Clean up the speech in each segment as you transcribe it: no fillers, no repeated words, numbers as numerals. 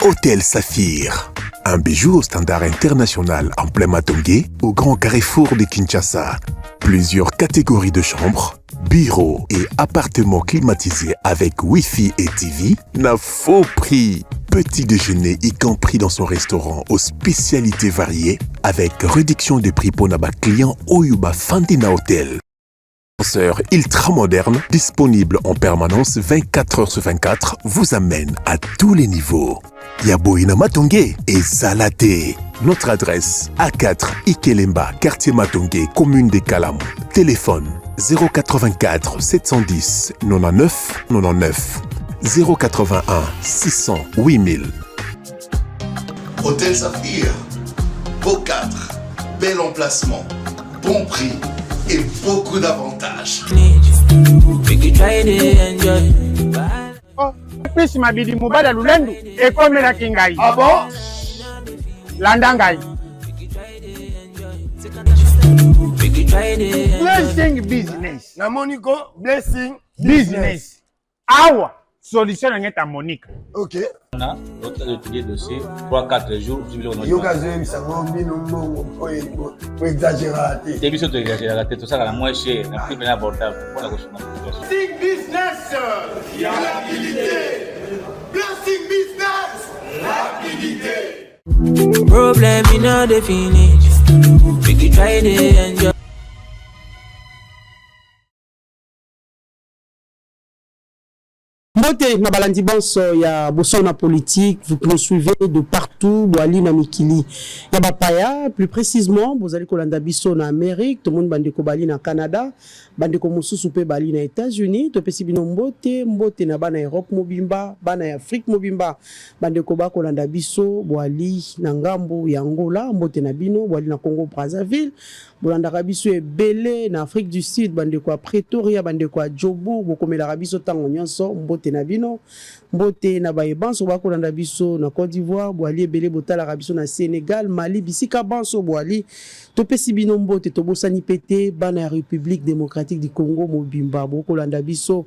Hôtel Saphir. Un bijou au standard international en plein Matongé, au grand carrefour de Kinshasa. Plusieurs catégories de chambres, bureaux et appartements climatisés avec Wi-Fi et TV n'a faux prix. Petit déjeuner y compris dans son restaurant aux spécialités variées avec réduction des prix pour Naba client Oyuba Fandina Hotel. Ascenseur ultra moderne, disponible en permanence 24 heures sur 24, vous amène à tous les niveaux. Yaboina Matongé et Zalaté. Notre adresse A4 Ikelemba, quartier Matongé, commune des Kalam. Téléphone 084 710 99 99 081 600 8000. Hôtel Saphir, beau cadre, bel emplacement, bon prix et beaucoup d'avantages. Oh, plus mabidi mubada lulendu ekome na kingai. Ah bon? Landangai. Blessing business. Na Monico, blessing Business. Awa. Solution à ngeta Monique. Ok. On a l'autre étudié le dossier 3-4 jours. Yoga Zoé, ça va bien pour exagérer. Début de exagérer, tout ça la moins cher, la prix abordable pour la recherche. Blessing business, rapidité. Blessing business, rapidité. Problem in a definition. We can try to enjoy. Mbote na balandi bonso ya bosona politique, vous nous suivez de partout, Boali na Mikili. Ya bapaya, plus précisément, vous allez kolanda biso na Amérique, tout le monde bande ko bali na Canada, bande ko mususu pe bali na États-Unis, to pesi bino mbote na bana Europe mobimba, bana Afrique mobimba, bande ko ba kolanda biso Boali na ngambo ya Angola, mbote na bino, Boali na Congo Brazzaville, bolanda biso ebele na Afrique du Sud, bande ko Pretoria, bande ko Djobo, bokomela biso tango nyonso mbote na bino mbote na bayebanso bakolanda biso na Côte d'Ivoire boali ebele botala biso na Sénégal Mali bisika banso boali topesi bino mbote tobosani pete bana ya République démocratique du Congo mobimba bokolanda biso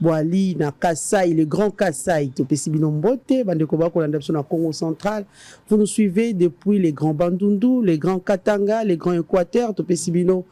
boali na Kasai le grand Kasai topesi bino mbote bandeko bakolanda biso na Congo central. Vous nous suivez depuis les grands Bandundu, les grands Katanga, les grands Équateur topesi bino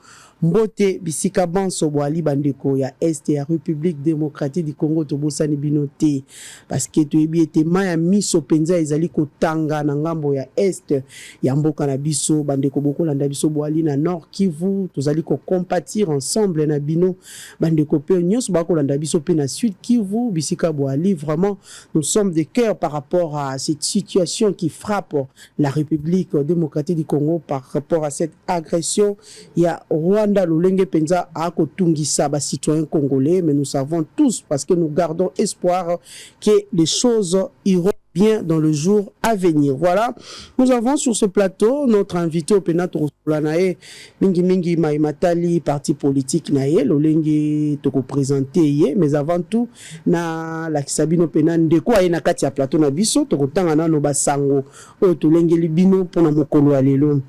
mbote bisika banso boali bandeko ya Est ya République démocratique du Congo tobosani binote parce que toyebi ete maya miso penza ezali kotanga na ngambo ya Est ya mboka na biso bandeko bokolanda biso boali na Nord Kivu tozali ko compatir ensemble na bino bandeko pe nyos bakolanda biso pe na Sud Kivu bisika boali. Vraiment nous sommes de cœur par rapport à cette situation qui frappe la République démocratique du Congo par rapport à cette agression. Il y a Rwanda Lolenge Penza a kotungisa ba citoyens congolais, mais nous savons tous parce que nous gardons espoir que les choses iront bien dans le jour à venir. Voilà, nous avons sur ce plateau notre invité au Pénato Solanae Mingi Maimatali, parti politique nae Lolenge toko présenter mais avant tout na la Sabino Penan de quoi na kati ya plateau na biso toko tangana no basango o tolenge libino pour na mokolo alelo.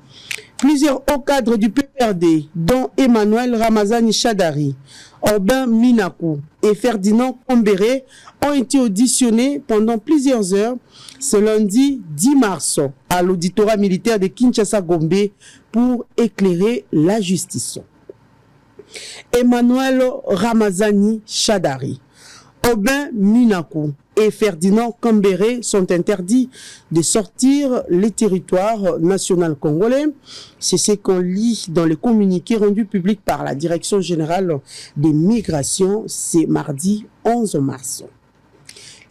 Plusieurs hauts cadres du PPRD, dont Emmanuel Ramazani Chadari, Aubin Minakou et Ferdinand Kombéré, ont été auditionnés pendant plusieurs heures ce lundi 10 mars à l'auditorat militaire de Kinshasa-Gombe pour éclairer la justice. Emmanuel Ramazani Chadari, Aubin Minakou et Ferdinand Kombéré sont interdits de sortir les territoires nationaux congolais. C'est ce qu'on lit dans les communiqués rendus publics par la Direction générale des migrations, c'est mardi 11 mars.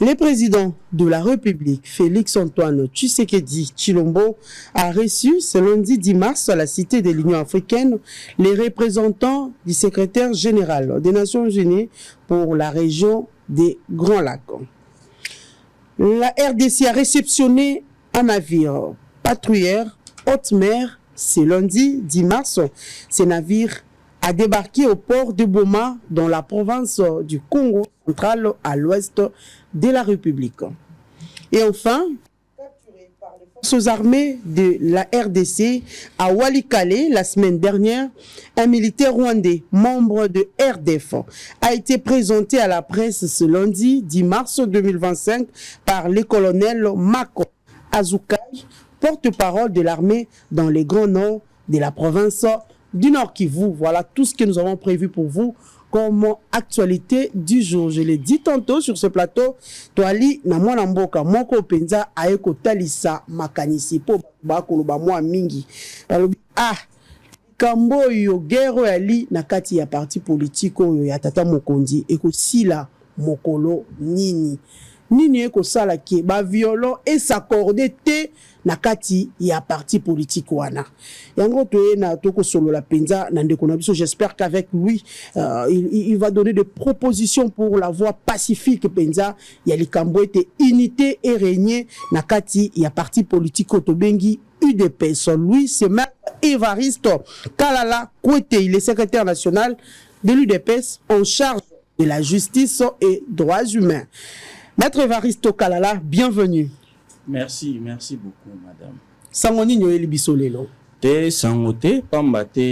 Le président de la République, Félix-Antoine Tshisekedi Tshilombo, a reçu ce lundi 10 mars à la Cité de l'Union africaine les représentants du secrétaire général des Nations Unies pour la région des Grands Lacs. La RDC a réceptionné un navire patrouilleur haute mer ce lundi 10 mars. Ce navire a débarqué au port de Boma dans la province du Congo central à l'ouest de la République. Et enfin, capturé par les aux armées de la RDC à Walikale la semaine dernière, un militaire rwandais, membre de RDF, a été présenté à la presse ce lundi 10 mars 2025 par le colonel Mako Azukai, porte-parole de l'armée dans les grands nord de la province du Nord Kivu. Voilà tout ce que nous avons prévu pour vous comme actualité du jour. Je l'ai dit tantôt sur ce plateau, toali na mwana mboka moko penza aeko talisa makanisi po bakoloba mwa mingi. Balobi kambo yo guerre yali na kati ya parti politique oyo ya tata Mokonzi eko sila mokolo nini. Nini eko sala ki ba violon et s'accorder te na kati ya parti politique wana. Yango toye na toko solo la penza na ndeko na biso, j'espère qu'avec lui il va donner des propositions pour la voie pacifique penza ya likambo ete unité et régner na kati ya parti politique otobengi UDPS. Lui c'est Maître Évariste Kalala Kwete, il est secrétaire national de l'UDPS en charge de la justice et droits humains. Maître Évariste Kalala, bienvenue. Merci beaucoup, madame. Sangoni nyoeli bisolelo. Te sangote, pambate,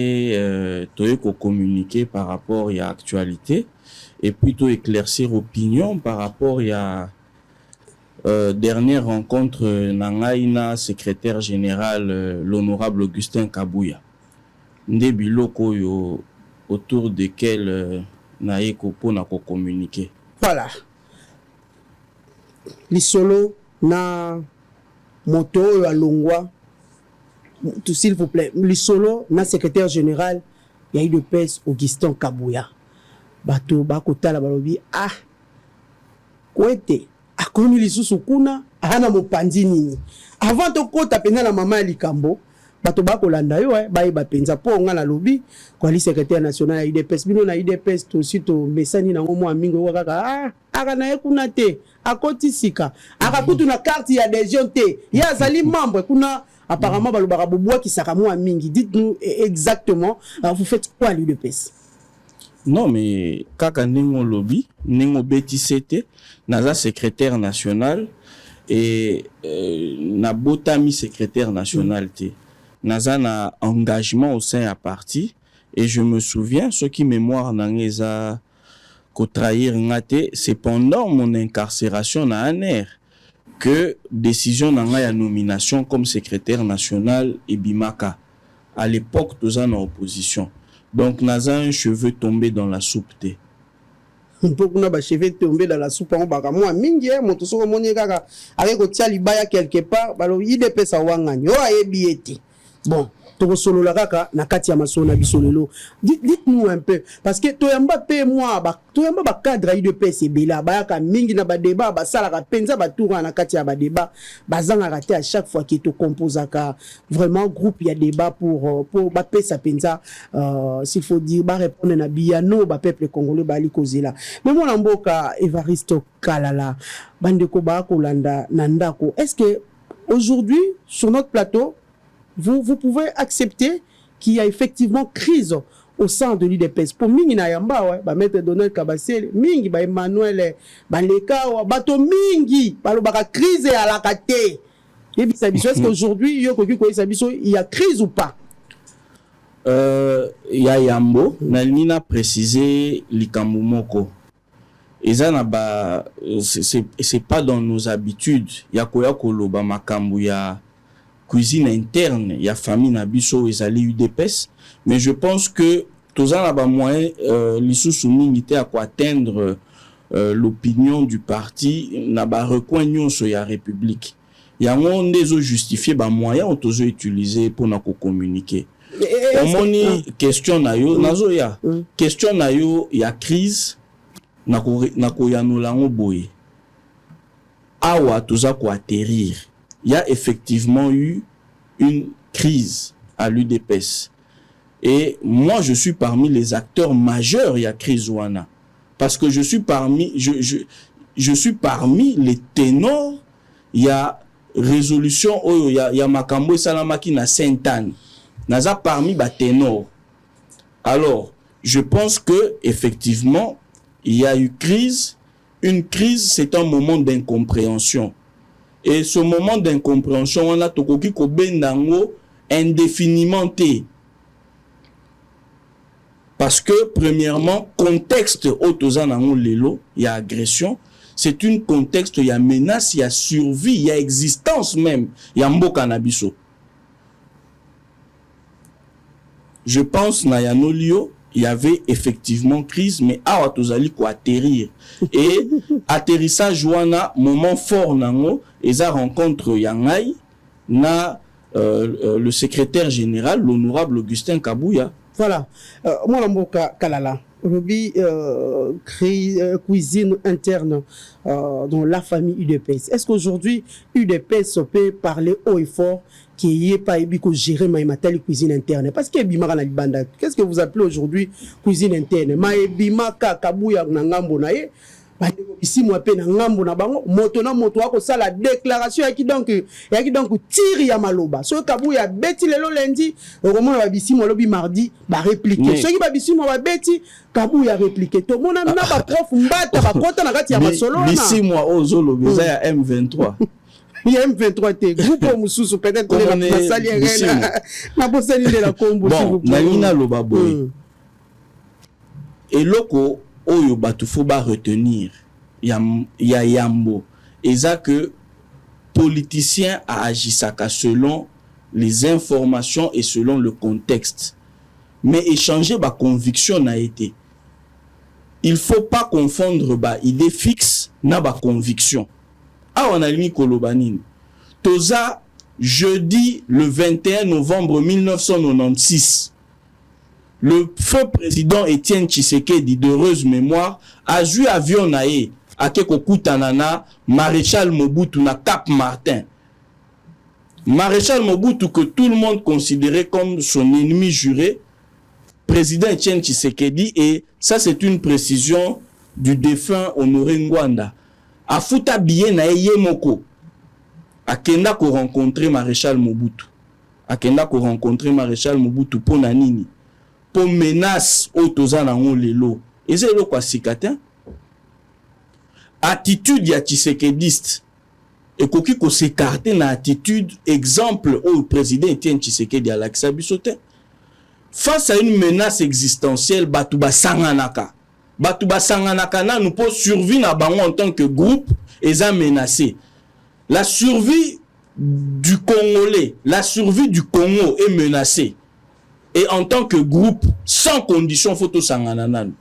toye ko communiquer par rapport à l'actualité et plutôt éclaircir opinion par rapport à dernière rencontre nangaina secrétaire général l'honorable Augustin Kabouya. Ndebiloko yo autour desquels naye ko pona ko communiquer. Voilà. Lisolo na moto ya longwa tout s'il vous plaît. Lisolo na secrétaire général ya UDPS Augustin Kabouya. Bato bakotala balobi Kwete akomi lisusu kuna ana mopandi nini. Avant to kota pena na mama ya likambo bato bakolanda yo ba penza po nga na lobi kwa li secrétaire national ya UDPS bino na UDPS to sito mesani na ngomo amingo kaka aka na ekuna te akoti sika aka kutu na carte ya adhésion te ya zali membre kuna apparemment balobaka bobwa ki saka mo amingi. Dites-nous exactement vous faites quoi à l'UDPS? Non mais kaka ningo lobi ningo beti sete naza secrétaire national et na botami secrétaire national te naza na engagement au sein à parti et je me souviens ce qui mémoire nangeza ko trahir ngate c'est pendant mon incarcération na ANR que décision nanga ya nomination comme secrétaire national et Bimaka à l'époque toza na opposition donc naza un cheveu tombé dans la soupe te. Mpokuna ba cheveux tombé dans la soupe en baka moi mingi moto soko moni kaka avec ko tia libaya quelque part balo IDP sa wangani o ayebi ete. Bon, toko solo la kaka na kati ya masona bisolelo. Dites-nous un peu parce que toyamba pe moi toyamba ba cadre UDPS ebela ba ka mingi na ba débat ba sala ka penza ba tour na kati ya ba débat bazanga raté à chaque fois que to composaka vraiment groupe ya débat pour ba pesa penza s'il faut dire ba répondre na biano ba peuple congolais ba li kozela. Mais mon mboka Évariste Kalala bandeko ba kolanda na ndako. Est-ce que aujourd'hui sur notre plateau vous pouvez accepter qu'il y a effectivement crise au sein de l'UDPS. Pour mingi na yamba ba maître Donald Kabasele, mingi ba Emmanuel ba leka bato mingi ba lobaka crise à la kate. Et bisa biso est-ce qu'aujourd'hui yo koki ko biso il y a crise ou pas? Il y a yambo na nina préciser likambo moko. Ezana ba c'est pas dans nos habitudes. Ya koya koloba makambo ya cuisine interne, il y a famille nabiso ezali UDPS, mais je pense que tous en a moyen l'issue minité à quoi atteindre l'opinion du parti n'a pas reconnu sur la République. Il y a un des justifié ba moyen on tous utiliser pour nous communiquer. Au moins question na yo nazo ya question na yo il y a crise na ko ya no lango boye. Awa tous a quoi atterrir. Il y a effectivement eu une crise à l'UDPS. Et moi, je suis parmi les acteurs majeurs, il y a crise Wana. Parce que je suis parmi les ténors, il y a résolution, il y a Makambo et Salamaki na Sainte-Anne. Naza parmi les ténors. Alors, je pense que effectivement, il y a eu crise. Une crise, c'est un moment d'incompréhension. Et ce moment d'incompréhension, on a tokoki ko bendango indéfiniment té. Parce que, premièrement, contexte autozanango lelo, il y a agression. C'est un contexte, il y a menace, il y a survie, il y a existence même. Il y a mboka na biso. Je pense, Nayanolio, il y avait effectivement crise, mais awa tozali ko atterrir. Et atterrissage wana, moment fort nango, et ça rencontre Yangai, na le secrétaire général, l'honorable Augustin Kabouya. Voilà. Moi, Mboka Kalala, Robi, cuisine interne dans la famille UDPS. Est-ce qu'aujourd'hui, UDPS peut parler haut et fort qu'il n'y ait pas gérer la cuisine interne? Parce qu'il y a Banda. Qu'est-ce que vous appelez aujourd'hui cuisine interne? Maebima Kabouya Nangambo Naye. Ici moi pe na ngambo na bango moto ako sala déclaration yaki donc tire ya maloba so Kabouya beti lelo lundi okomona ba bisi mo lobi mardi ba répliquer so ki ba bisi mo ba beti Kabouya répliquer to mona na ba prof mbata ba kota na kati ya masolo na bisi mo ozolo beza ya M23 il y a M23 te groupe mususu peut-être na sali ngena na bosani de la kombo bon na nina loba boy et loko oyo batu faut ba retenir ya yambo eza que politicien a agisaka selon les informations et selon le contexte mais échanger ba conviction na été il faut pas confondre ba idée fixe na ba conviction on a mis kolobanine toza jeudi le 21 novembre 1996 le feu président Étienne Tshisekedi d'heureuse mémoire a joué avion naé à Kekokutanana maréchal Mobutu na Cap Martin. Maréchal Mobutu que tout le monde considérait comme son ennemi juré, président Étienne Tshisekedi, et ça c'est une précision du défunt Honoré Ngwanda. A futa biye na yemoko a kenda ko rencontrer maréchal Mobutu. A kenda ko rencontrer maréchal Mobutu pour nanini. Pour menace autoza nango lelo eza elo kwa sikatin attitude ya Tshisekediste et koki ko s'écarter na attitude exemple au président Etienne Tshisekedi à l'Axabisote face à une menace existentielle batu basanganaka na nous peut survivre na bango en tant que groupe eza menacé. La survie du Congolais, la survie du Congo est menacée. Et en tant que groupe, sans condition, photo sangananan.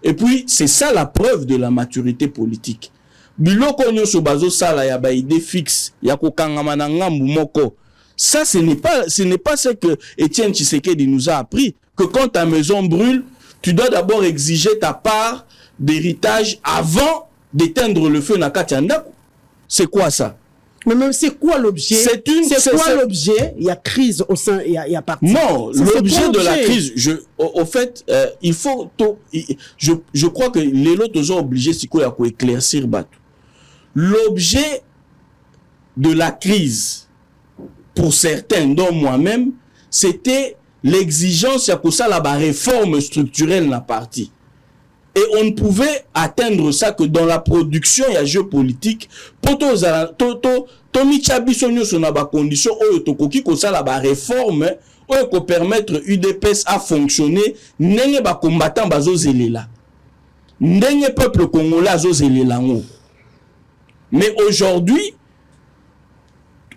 Et puis, c'est ça la preuve de la maturité politique. Biloko nyoso bazo sala ya ba idée fixe, ya ko kangama na ngambu moko. Ça, ce n'est pas ce que Étienne Tshisekedi nous a appris. Que quand ta maison brûle, tu dois d'abord exiger ta part d'héritage avant d'éteindre le feu na katianda. C'est quoi ça? Mais même c'est quoi l'objet? C'est quoi l'objet? Il y a crise au sein, il y a parti. Non, l'objet de la crise, au fait, il faut je crois que les autres sont obligés si quoi à éclaircir battu. L'objet de la crise pour certains dont moi-même, c'était l'exigence ya ko ça la réforme structurelle na parti. Et on ne pouvait atteindre ça que dans la production il y a jeu politique pour Tomi Chabiso nyoso na ba condition oyo tokoki ko sala ba réforme oyo ko permettre UDPS à fonctionner ndenge ba combattant bazo zelela ndenge peuple congolais azo zelela ngo. Mais aujourd'hui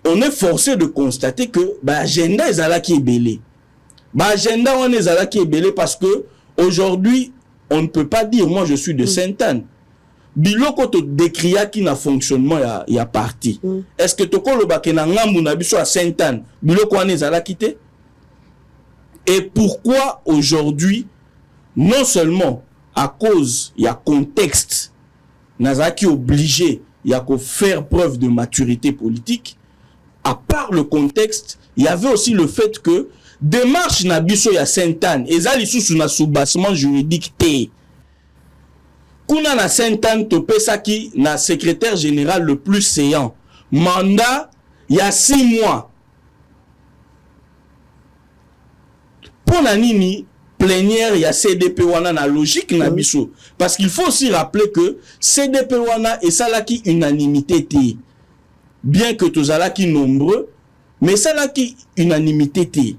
on est forcé de constater que ba agenda ezalaki ebele. Ba agenda on ezalaki ebele parce que aujourd'hui on ne peut pas dire moi je suis de Sainte-Anne. Biloko to décria qui na fonctionnement ya parti. Est-ce que toko lo bakena ngambu na biso à Sainte-Anne biloko ane zala quitté? Et pourquoi aujourd'hui non seulement à cause il y a contexte nazaki obligé il y a qu'à faire preuve de maturité politique, à part le contexte, il y avait aussi le fait que démarche na biso ya Sainte-Anne ezali sous na soubassement juridique té. Kuna na Sainte-Anne topesaki na secrétaire général le plus séant mandat il y a 6 mois. Pour na nini plénière il y a CDP wana na logique na biso parce qu'il faut aussi rappeler que CDP wana et ça là qui unanimité té. bien que tozala qui nombreux, mais ça là qui unanimité té.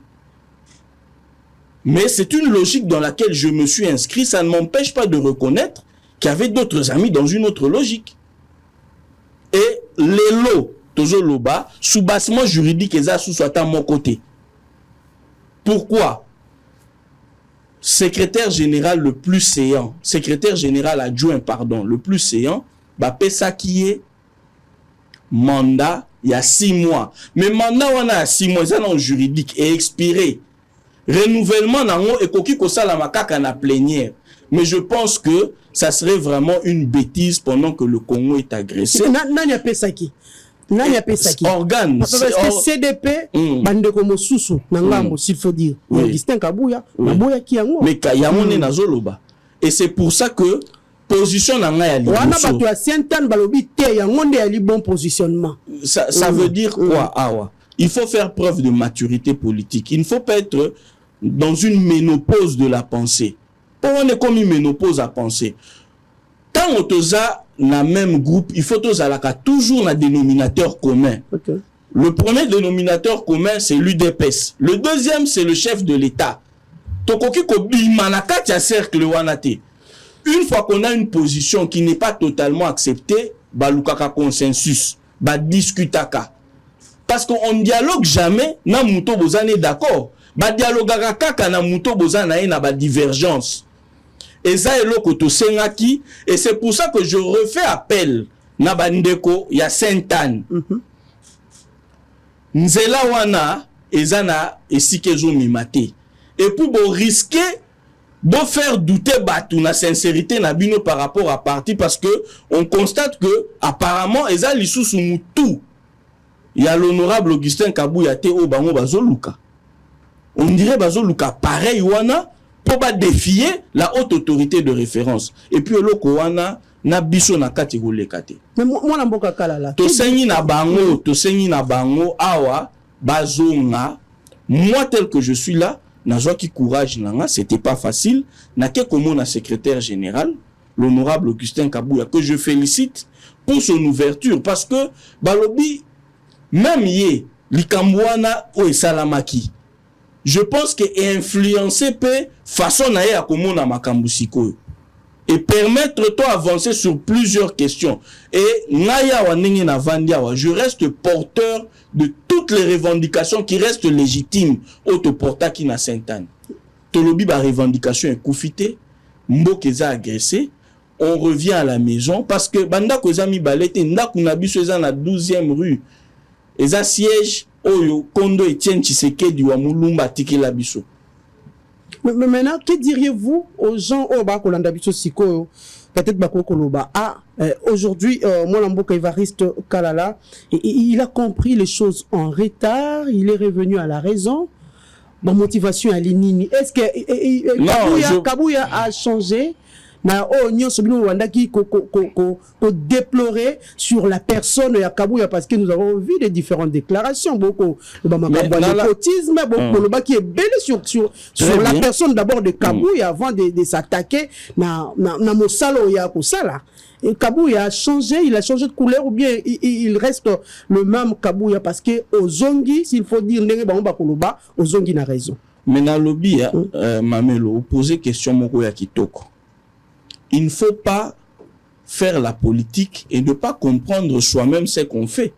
Mais c'est une logique dans laquelle je me suis inscrit, ça ne m'empêche pas de reconnaître qu'il y avait d'autres amis dans une autre logique. Et les lots, toujours loba, sous-bassement juridique, et ça soit à mon côté. Pourquoi? Secrétaire général le plus séant, secrétaire général adjoint, pardon, le plus séant, bah, ça qui est mandat, il y a 6 mois. Mais mandat, on a 6 mois, ça dans juridique, et expiré. Renouvellement, nango, et koki kosa la makaka na plénière. Mais je pense que ça serait vraiment une bêtise pendant que le Congo est agressé. Nani a pesaki? Nani a pesaki? Organe. Parce que CDP, bande comme Soussou, nangambo, s'il faut dire. Augustin Kabouya, Kabouya qui a mais Kayamone na zoloba. Et c'est pour ça que position nanga ya liboso. Wana batu ya Saint-Anne balobi te ya ngonde ya li bon positionnement. Ça veut dire quoi, Awa? Il faut faire preuve de maturité politique. Il ne faut pas être dans une ménopause de la pensée. On est comme une ménopause à penser. Quand on toza na même groupe, il faut toujours un dénominateur commun. Okay. Le premier dénominateur commun, c'est l'UDPS. Le deuxième, c'est le chef de l'État. Tokoki ko bimanaka tia cercle wanate. Une fois qu'on a une position qui n'est pas totalement acceptée, balukaka consensus, ba discutaka. Parce qu'on ne dialogue jamais, na muto bozane d'accord. Ba dialogaka kaka na muto bozana na ba divergence. Et ça est l'autre sengaki, et c'est pour ça que je refais appel na bandeko ya Saint-Anne. Nzela wana ezana esikezo mimate. Et pour bo risquer de faire douter batu na sincérité na bino par rapport à parti, parce que on constate que apparemment eza lisusu mutu ya l'honorable Augustin Kabouya te o bango bazoluka. On dirait bazoluka pareil wana pour pas défier la haute autorité de référence. Et puis le Kowana na biso na kategole kate. Mais moi na mboka kala la. To sengi na bango awa bazonga. Moi tel que je suis là, na joie qui courage nanga, c'était pas facile. Na ke komo na secrétaire général, l'honorable Augustin Kabouya, que je félicite pour son ouverture, parce que balobi même ye likambwana o esalamaki. Je pense que influencer peut façon na ya komona makambu sikoyo et permettre toi avancer sur plusieurs questions. Et naya wa ndenge na vandia wa, je reste porteur de toutes les revendications qui restent légitimes autoporta qui na Saint-Anne. Tolobi ba revendication est koufité, mboka eza agressé, on revient à la maison parce que banda ko eza mi balete ndaku na biso eza na 12e rue. Eza siège Oyo Kondo Etienne Tshisekedi wa Mulumba tikela biso. Mais maintenant, que diriez-vous aux gens au bas kolanda biso siko peut-être bako koloba aujourd'hui Molamboka Évariste Kalala il a compris les choses en retard, il est revenu à la raison. Ma motivation à l'inini. Est-ce que Kabouya a changé? Na nyonso bino wandaki ko déplorer sur la personne ya Kabouya parce que nous avons vu des différentes déclarations beaucoup le népotisme beaucoup le qui est belé sur la personne d'abord de Kabouya avant de s'attaquer na mosalo ya kosala. Et Kabouya a changé, il a changé de couleur ou bien il reste le même Kabouya parce que Ozongi, s'il faut dire ndenge ba koloba, Ozongi na raison. Mais na lobby Mamelo poser question moko ya kitoko. Il ne faut pas faire la politique et ne pas comprendre soi-même ce qu'on fait.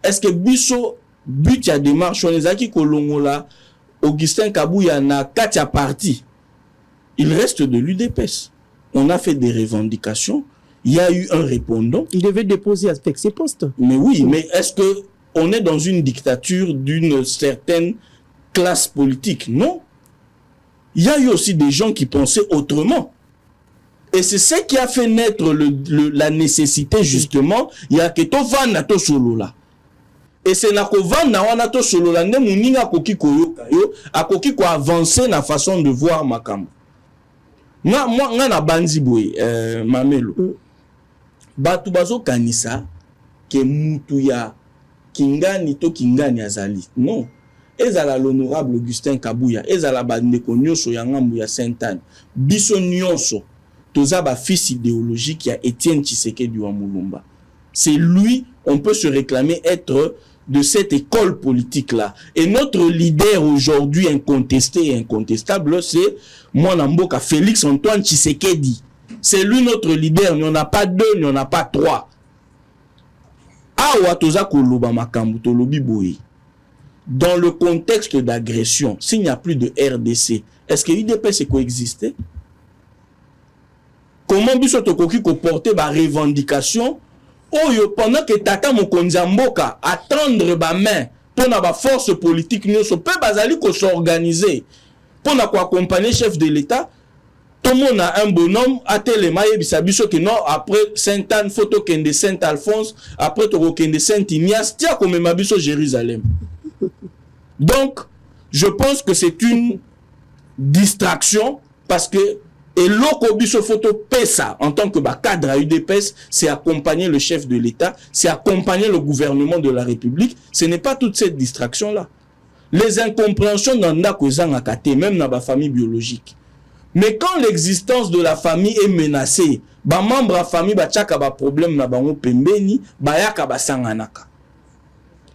Est-ce que biso but ya démarche on ezaki kolongola Augustin Kabouya na katia parti? Il reste de l'UDPS. On a fait des revendications. Il y a eu un répondant. Il devait déposer avec ses postes. Mais oui, mais est-ce que on est dans une dictature d'une certaine classe politique? Non. Il y a eu aussi des gens qui pensaient autrement. Et c'est ce qui a fait naître la nécessité, justement, il y a que to vanda to solo là. Et c'est na ko vanda wana to solo là, ne muninga koki koyoka yo, akoki ko avancer na façon de voir makambo. Nga na banzi boy Mamelo. Batu bazo kanisa ke mutu ya kingani to kingani azali. Non. Ezala l'honorable Augustin Kabouya, ezala bandeko nyonso ya ngambu ya Saint-Anne. Biso nyonso toza ba fils idéologique ya Etienne Tshisekedi wa Mulumba. C'est lui on peut se réclamer être de cette école politique-là. Et notre leader aujourd'hui incontesté et incontestable, c'est Mwanamboka Félix Antoine Tshisekedi. C'est lui notre leader. Il n'y en a pas deux, il n'y en a pas trois. Awa toza koloba makambu tolobi boye. Dans le contexte d'agression, s'il n'y a plus de RDC, est-ce que l'UDPS coexistait? Comment biso tokoki ko porter ba revendication pendant que Tata Mokonzi Mboka attendre ba main pour na ba force politique nyonso pe bazali ko s'organiser pour na ko accompagner chef de l'État. Tout le monde a un bonhomme à télémaïe bisabiso que non après Sainte-Anne photo kende Saint-Alphonse après toko kende Saint-Ignace tia comme mabiso Jérusalem. Donc je pense que c'est une distraction parce que et l'okobiso photo PESA en tant que cadre à UDPS, c'est accompagner le chef de l'État, c'est accompagner le gouvernement de la République. Ce n'est pas toute cette distraction-là. Les incompréhensions dans Ndakozangakate, même dans la famille biologique. Mais quand l'existence de la famille est menacée, ba membre de la famille ba tchaka ba problème na bango pembeni, ba yaka ba sanganaka.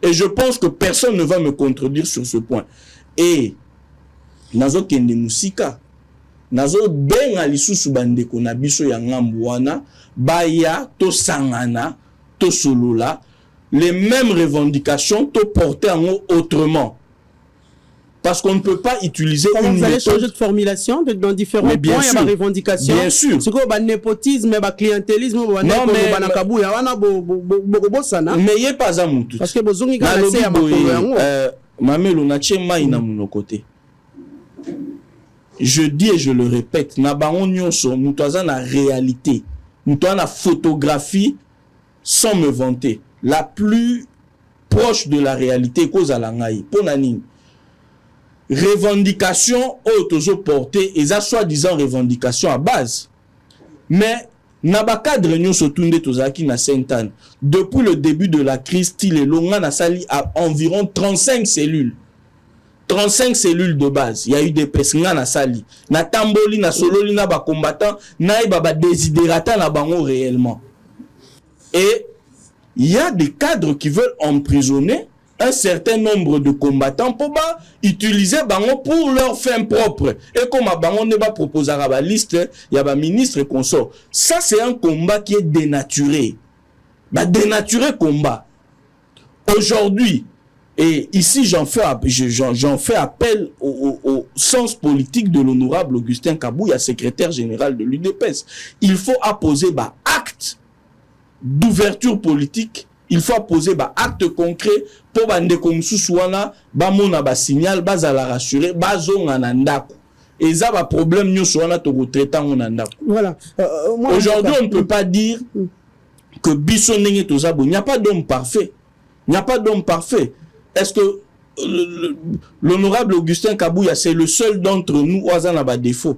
Et je pense que personne ne va me contredire sur ce point. Et nazo kende musika nazo benga lisusu bandeko na biso ya ngambu wana baya to sangana to solola les mêmes revendications to porter en autrement parce qu'on ne peut pas utiliser une méthode. Vous allez changer de formulation dans différents points, il y a ma revendication. Bien sûr. C'est quoi, népotisme, clientélisme, non mais y pas à mon tout. Parce que bozongi ka laisser à ma mamelo na chema ina mon côté. Je dis et je le répète, na bango nyonso, nous avons la réalité, nous avons la photographie sans me vanter. La plus proche de la réalité, cause à l'angaï. Pour nani. Revendication autoso portée, et ça soi-disant revendication à base. Mais, naba cadre nyonso tunde tozaki na Sainte-Anne. Depuis le début de la crise, Tile Longa na sali à environ 35 cellules. 35 cellules de base. Il y a eu des pesnga na sali. Na tamboli, na sololi, na ba combattant, na iba ba desiderata na bango réellement. Et il y a des cadres qui veulent emprisonner un certain nombre de combattants pour utiliser bango pour leur fin propre. Et comme bango ne va proposer à la liste, il y a ba ministre et consort. Ça c'est un combat qui est dénaturé. Ba dénaturé combat. Aujourd'hui, et ici, j'en fais appel au sens politique de l'honorable Augustin Kabouya, secrétaire général de l'UDPS. Il faut apposer acte d'ouverture politique, il faut apposer acte concret pour bande comme sousouana, mona signal, la rassurer, zonga nandako. Et ça va problème nous soana to traitant nandako. Voilà. Aujourd'hui, on ne peut pas dire que Bissonenge Tozabo, il n'y a pas d'homme parfait. Il n'y a pas d'homme parfait. Est-ce que l'honorable Augustin Kabouya, c'est le seul d'entre nous où il a des défauts?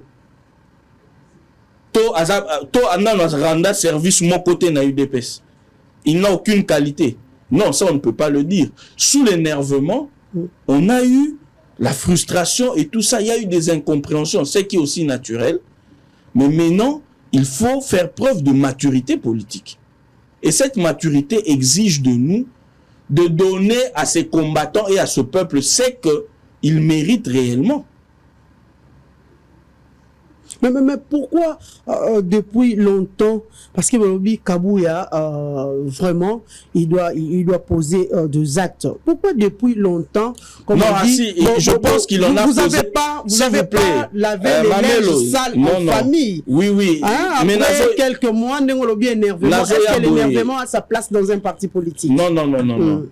To renda service mon côté na UDPS. Il n'a aucune qualité. Non, ça on ne peut pas le dire. Sous l'énervement, on a eu la frustration et tout ça. Il y a eu des incompréhensions, ce qui est aussi naturel. Mais maintenant, il faut faire preuve de maturité politique. Et cette maturité exige de nous de donner à ces combattants et à ce peuple ce qu'ils méritent réellement. Mais pourquoi depuis longtemps? Parce que Balobi Kabouya, vraiment, il doit poser des actes. Pourquoi depuis longtemps? Comme non, on dit, si, je pense qu'il en a posé. Vous n'avez pas lavé les linges sales en famille. Oui. Hein, après quelques mois, on a bien énervement. Est-ce que l'énervement a sa place dans un parti politique? Non.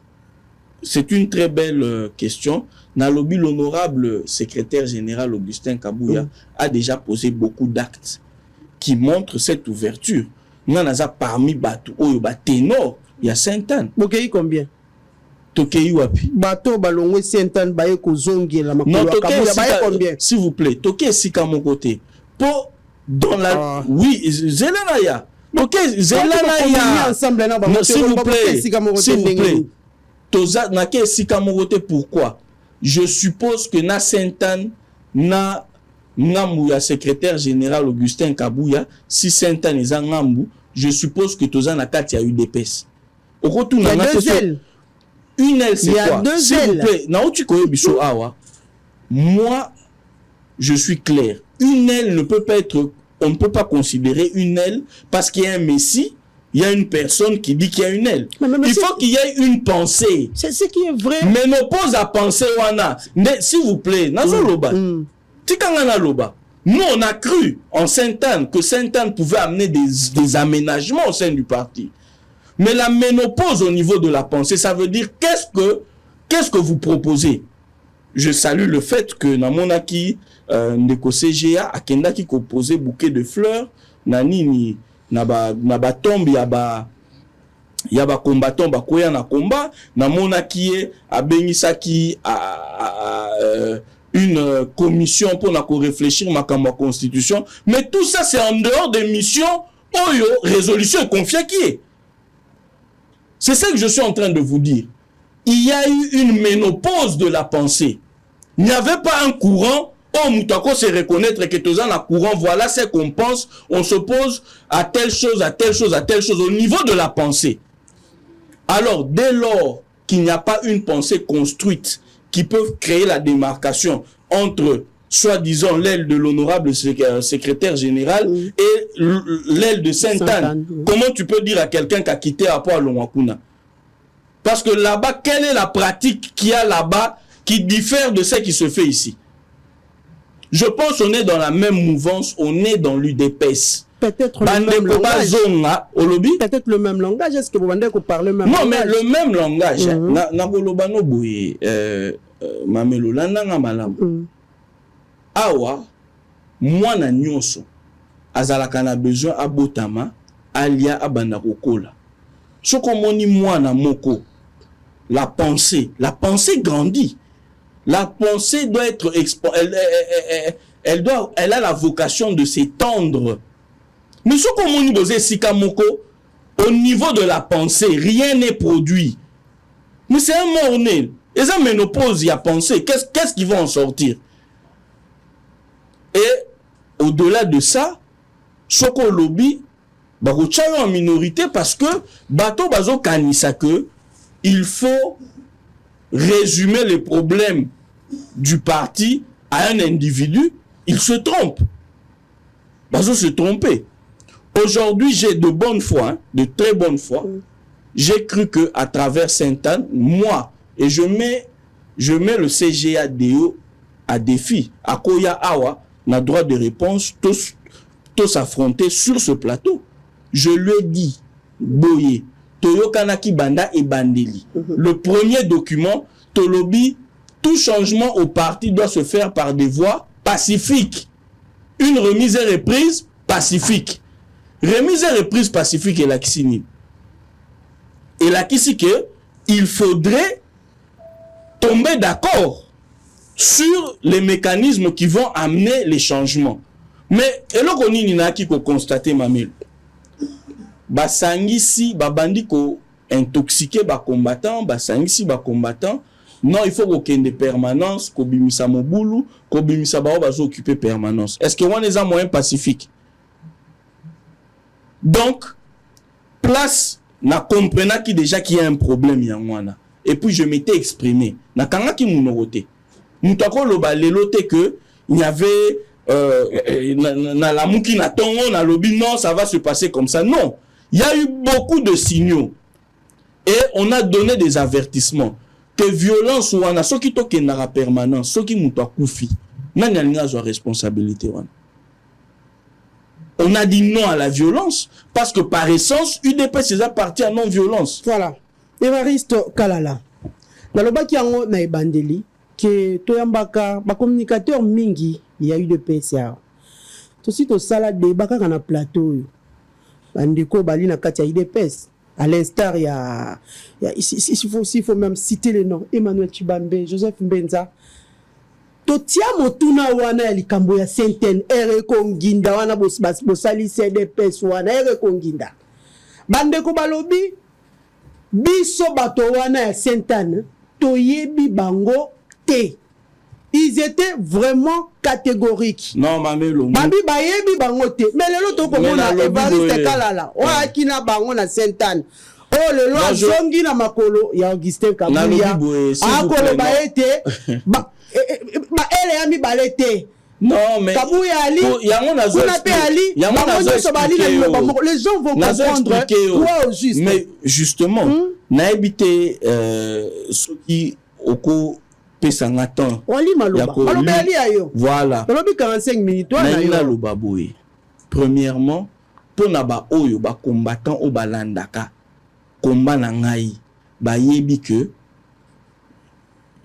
C'est une très belle question. Nalobi, l'honorable secrétaire général Augustin Kabouya a déjà posé beaucoup d'actes qui montrent cette ouverture. Nous avons parmi Batou, Ténor, il y a Sainte-Anne. Bokei combien? Tokei wapi? Bateau, Balongwe, Sainte-Anne, Baye Kozongi, la Makolo, Kabouya, Baye combien? S'il vous plaît, Tokei Sika mon côté. Pour, dans la... Oui, Zelanaya. Tokei, Zelanaya. S'il vous plaît. Toza, Nake Sika mon côté, pourquoi? Je suppose que na Sainte-Anne, na Ngambu, ya secrétaire général Augustin Kabouya, si Sainte-Anne est Ngambu, je suppose que Toza na kati ya UDPS. Il y a deux ailes. Une aile, c'est quoi? Il y a deux S'il ailes. vous plaît, moi, je suis clair. Une aile ne peut pas être, on ne peut pas considérer une aile parce qu'il y a un messie, il y a une personne qui dit qu'il y a une aile. Il faut qu'il y ait une pensée. C'est ce qui est vrai. Mais n'oppose à penser, Wana. S'il vous plaît, Nazo Loba. Tikangana Loba. Nous, on a cru en Sainte-Anne que Sainte-Anne pouvait amener des aménagements au sein du parti. Mais la ménopause au niveau de la pensée, ça veut dire qu'est-ce que vous proposez? Je salue le fait que Namonaki, Ndeko CGA, Akenda qui composait bouquet de fleurs, Nanini, Naba tombe, yaba combattant, bakoya na combat, Namonaki, Abenisaki, une commission pour réfléchir à la constitution. Mais tout ça, c'est en dehors des missions, Oyo, résolution et confiance qui est. C'est ça que je suis en train de vous dire. Il y a eu une ménopause de la pensée. Il n'y avait pas un courant. Oh, Moutako c'est reconnaître que tous un courant. Voilà ce qu'on pense. On s'oppose à telle chose, à telle chose, à telle chose au niveau de la pensée. Alors, dès lors qu'il n'y a pas une pensée construite qui peut créer la démarcation entre soi-disant l'aile de l'honorable secrétaire général et l'aile de Sainte-Anne. Comment tu peux dire à quelqu'un qui a quitté Apo Longwakuna? Parce que là-bas, quelle est la pratique qu'il y a là-bas qui diffère de ce qui se fait ici? Je pense qu'on est dans la même mouvance, on est dans l'UDPS. Peut-être le même langage. Peut-être le même langage. Est-ce que vous vendez qu'on parle le même langage? Non, mais le même langage. Nabolobano Bouye, Mamelo Landanga Malam. Awa, moi na nyonso, azalaka na besoin abotama, alia abanda kokola. Soko moni moi na moko, la pensée grandit. La pensée doit être elle a la vocation de s'étendre. Mais soko moni boze sika moko, au niveau de la pensée, rien n'est produit. Mais c'est un mornel. Et ça ménopause, il y a pensée. Qu'est-ce qui va en sortir? Et au-delà de ça, Soko Lobby, Barouchalo en minorité parce que Bato Bazo Kanisa que il faut résumer les problèmes du parti à un individu, il se trompe. Bazo se tromper. Aujourd'hui, j'ai de bonne foi, hein, de très bonne foi. J'ai cru que à travers Sainte-Anne, moi, et je mets le CGADO à défi. Akoya Awa n'a droit de réponse, tous affrontés sur ce plateau. Je lui ai dit, Boye, Toyo Kanaki Banda et Bandeli. Le premier document, Tolobi, tout changement au parti doit se faire par des voies pacifiques. Une remise et reprise pacifique. Remise et reprise pacifique et la Kissini. Et la Kissike, il faudrait tomber d'accord sur les mécanismes qui vont amener les changements. Mais, eloko nini na ki ko constater mamel. Basangisi, babandi ko intoxiqué ba combattant, basangisi ba combattant. Non, il faut qu'il y ait des permanences, ko bimisa mobulu, ko bimisa ba bazo occuper permanence. Est-ce que on est en moyen pacifique? Donc, place na comprena qui déjà qu'il y a un problème yangwana. Et puis je m'étais exprimé. Na kanga ki munorote. Moutako loba lelote que il y avait na la mouki na tongo na lobi non ça va se passer comme ça. Non, il y a eu beaucoup de signaux et on a donné des avertissements que violence ou ana soki to ke na permanence soki muto akufi nani alinga zo responsabilité wana. On a dit non à la violence parce que par essence UDPS c'est parti à non violence. Voilà. Évariste Kalala. Dans le bas qui a na Bandeli que toyambaka ba communicateur mingi il y a eu de PCA. Tout suite au salade de baka na plateau. Bandeko bali na kati ya IDPS. À l'instar il y a il faut même citer les noms Emmanuel Chibambe, Joseph Mbenza. Totia motuna wana ya likambo ya Sainte-Anne ere konginda wana bosali CDPS wana ere konginda. Bandeko balobi biso bato wana ya Sainte-Anne toyebi bango te. Ils étaient vraiment catégoriques. Non, mamelo. Babi bayebi bango te. Mais lelo to komona Évariste Kalala. Oa kina bango na Sainte-Anne. Oh le loi zongi na makolo ya Augustin Kabuya. Akolo ba été ba elle ya mi balete. Non mais Kabuya Ali. Yango nazo. Les gens vont comprendre toi au juste. Mais justement, na habité ce qui oko pesanga temps. Oli maloba. Maloba Ali ayo. Voilà. Malobi 45 minutes toi na yo. Na loba boye. Premièrement, pour na ba oyo ba combattant o balandaka. Combat na ngai ba yebi que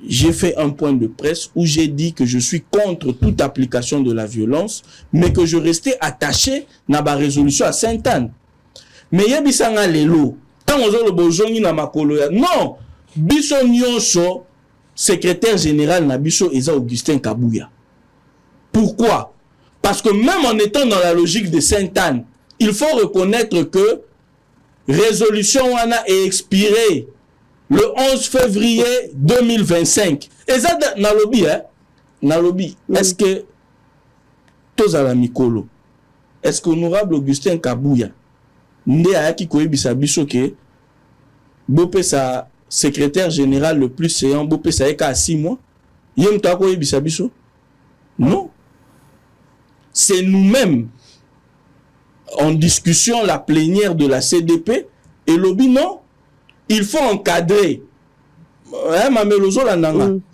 j'ai fait un point de presse où j'ai dit que je suis contre toute application de la violence, mais que je restais attaché na ba résolution à Sainte-Anne. Mais yebi sanga lelo, tant ozo le bojongi na makolo ya. Non, biso nyonso secrétaire général na biso eza Augustin Kabuya. Pourquoi? Parce que même en étant dans la logique de Sainte-Anne, il faut reconnaître que résolution wana est expirée le 11 février 2025. Et ça, Nalobi, hein? Nalobi, est-ce que Tozala Mikolo, est-ce que l'honorable Augustin Kabuya, Nde Ayaki Koyebisa Bisoke, Bopé sa secrétaire général le plus séant, Bopé sa Eka à 6 mois, Yem Toa Koyebisa Biso? Non. C'est nous-mêmes, en discussion, la plénière de la CDP, et Lobi, non. Il faut encadrer.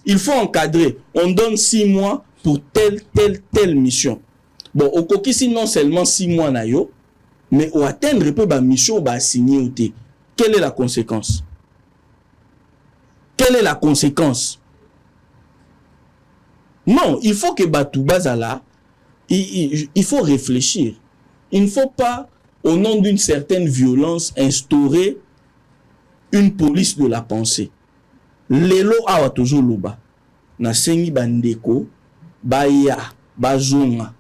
Il faut encadrer. On donne 6 mois pour telle mission. Bon, au Kokisi, non seulement 6 mois, mais au atteindre la mission, on signer. Quelle est la conséquence? Quelle est la conséquence? Non, il faut que Batou Bazala, il faut réfléchir. Il ne faut pas, au nom d'une certaine violence, instaurer une police de la pensée. Lelo awa toujours loba. Na sengi bandeko, baya, bazonga.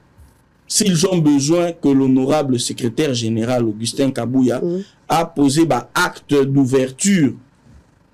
S'ils ont besoin que l'honorable secrétaire général Augustin Kabuya a posé acte d'ouverture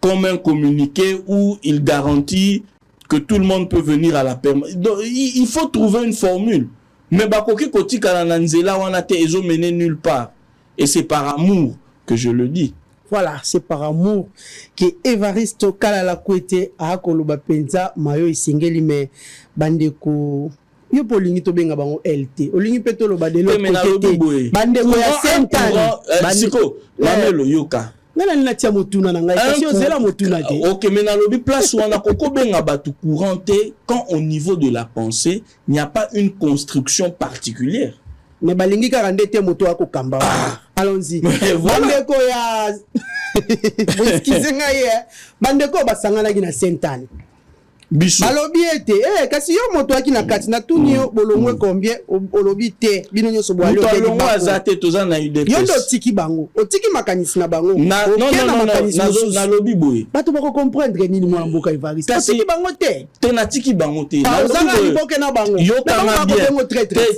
comme un communiqué où il garantit que tout le monde peut venir à la permanence. Il faut trouver une formule. Mais bakoki koti kananzela wana te ezo mené nulle part. Et c'est par amour que je le dis. Voilà, c'est par amour que Évariste Kalala Kwete a koloba penza mayo isengeli me bandeko yo polingi to benga bango LT. Olingi peto lo badelo côté. Bandeko ya Sainte-Anne. Bandeko Mamelo yoka. Nana natia motuna na ngai kasi ozela motuna te. OK, mais na lobi place wana koko benga batu couranté quand au niveau de la pensée, il n'y a pas une construction particulière. Ne balingi karandete moto ako kamba. Allons-y. Bandeko ya Boskizenga ye. Bandeko basangana gina Sainte-Anne. Biso. Balobi ete kasi yo moto aki na kati na tuni yo bolongwe combien olobi te bino nyoso boali o te azate toza na UDPS. Yondo tiki bango. Otiki makanisi na bango. Na lobi boye. Bato bako comprendre nini mwa mboka Evariste. Tiki bango te. Te na tiki bango te. Ozanga liboke na bango. Yo kanga bien.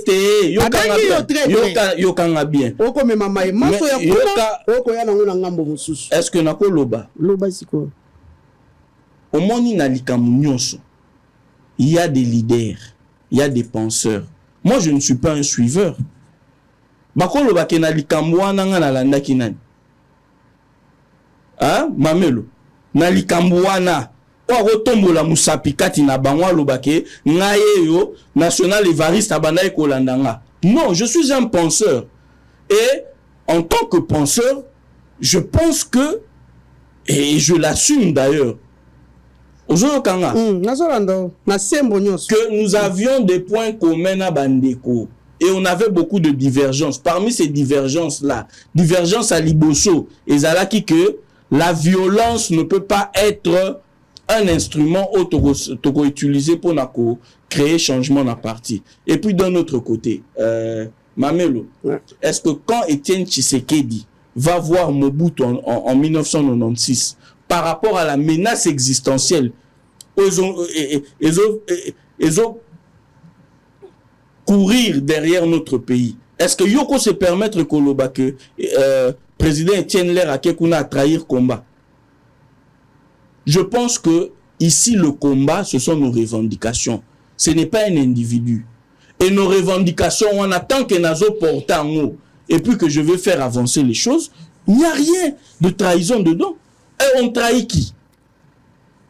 Te yo kanga bien. Yo kanga bien. Oko me mama e maso ya kuna. Oko ya nango na ngambo mususu. Est-ce que nako loba? Loba siko. Au monde il y a des leaders, il y a des penseurs. Moi, je ne suis pas un suiveur. Bakolo bakena likamwana na landa kinani. Hein, Mamelo. Na likamwana. O rotombola musapi kati na bangwa lobake ngaye yo national Évariste abana ekolandanga. Non, je suis un penseur. Et en tant que penseur, je pense que, et je l'assume d'ailleurs, que nous avions des points communs à Bandeko et on avait beaucoup de divergences. Parmi ces divergences-là, divergence à Liboso et Zalaki, que la violence ne peut pas être un instrument utilisé pour créer changement dans la partie. Et puis d'un autre côté, Mamelo, est-ce que quand Étienne Tshisekedi va voir Mobutu en 1996, par rapport à la menace existentielle, ils ont courir derrière notre pays. Est-ce que Yoko se permettre Koloba que président Etienne Ler a Kekuna à trahir combat? Je pense que ici le combat, ce sont nos revendications. Ce n'est pas un individu. Et nos revendications, on attend que Nazo porte en haut et puis que je veux faire avancer les choses. Il n'y a rien de trahison dedans. Et on trahit qui?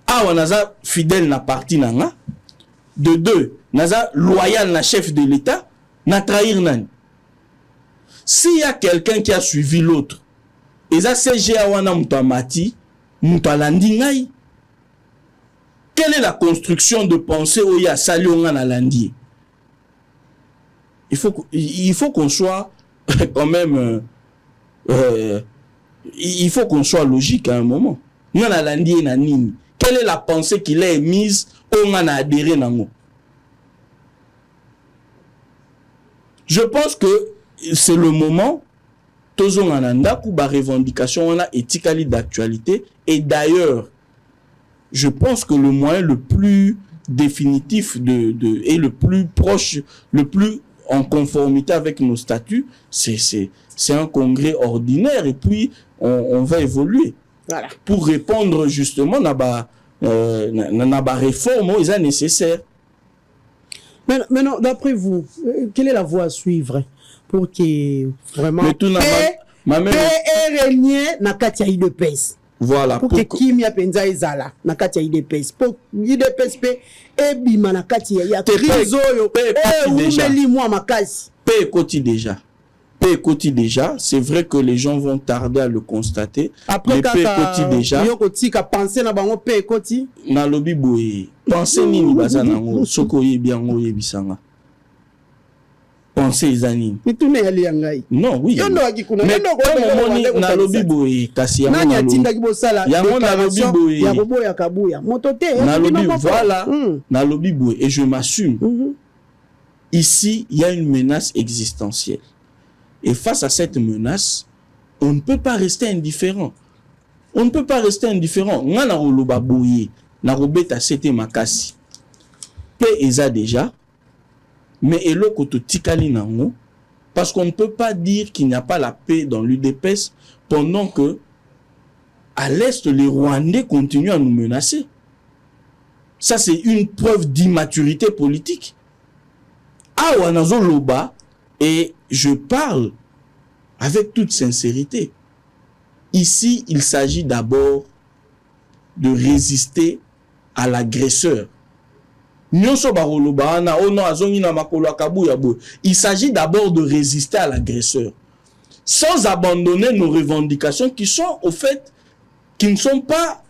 Ah, on a fidèle na parti nanga. De deux, naza loyal na chef de l'État, na trahir nani. S'il y a quelqu'un qui a suivi l'autre, et ça CGA wana mutamati, mutalandi ngai. Quelle est la construction de pensée où il y a sali on a landi? Il faut qu'on soit quand même il faut qu'on soit logique à un moment. Nous na landi na nini? Quelle est la pensée qu'il a émise on a adhéré nango? Je pense que c'est le moment tozon ananda ku ba revendication on a éthiquement d'actualité et d'ailleurs je pense que le moyen le plus définitif et le plus proche, le plus en conformité avec nos statuts, c'est un congrès ordinaire et puis on va évoluer. Voilà. Pour répondre justement à la réforme, ils sont nécessaires. Maintenant, d'après vous, quelle est la voie à suivre pour que vraiment régner na katia IDPS? Voilà. Pour que Kimia Penza ezala na katia IDPS. Pour IDPS pe ebima na katia ya trizoyo umeli moi makasi. Paix côté déjà, c'est vrai que les gens vont tarder à le constater. Après kaka yoko tika penser na bango paix côté na lobi boye. Penser nini bazana ngo soko yebi ngo yebisanga. Penser izani. Mitune yali yangai. Non, oui. Yondo akikuna yondo ko moni na lobi boye kasi ya nani atinda kibosala yango na lobi boye ya boboya kabuya motote na lobi voilà na lobi boye et je m'assume. Ici, il y a une menace existentielle. Et face à cette menace, on ne peut pas rester indifférent. On ne peut pas rester indifférent. Nga na roloba boye na robeta sete makasi. Pe eza déjà. Mais eloko to tikali nango, parce qu'on ne peut pas dire qu'il n'y a pas la paix dans l'UDPS pendant que à l'Est, les Rwandais continuent à nous menacer. Ça, c'est une preuve d'immaturité politique. Ah, wanazo loba, et je parle avec toute sincérité. Ici, il s'agit d'abord de résister à l'agresseur. Il s'agit d'abord de résister à l'agresseur, sans abandonner nos revendications qui sont, au fait, qui ne sont pas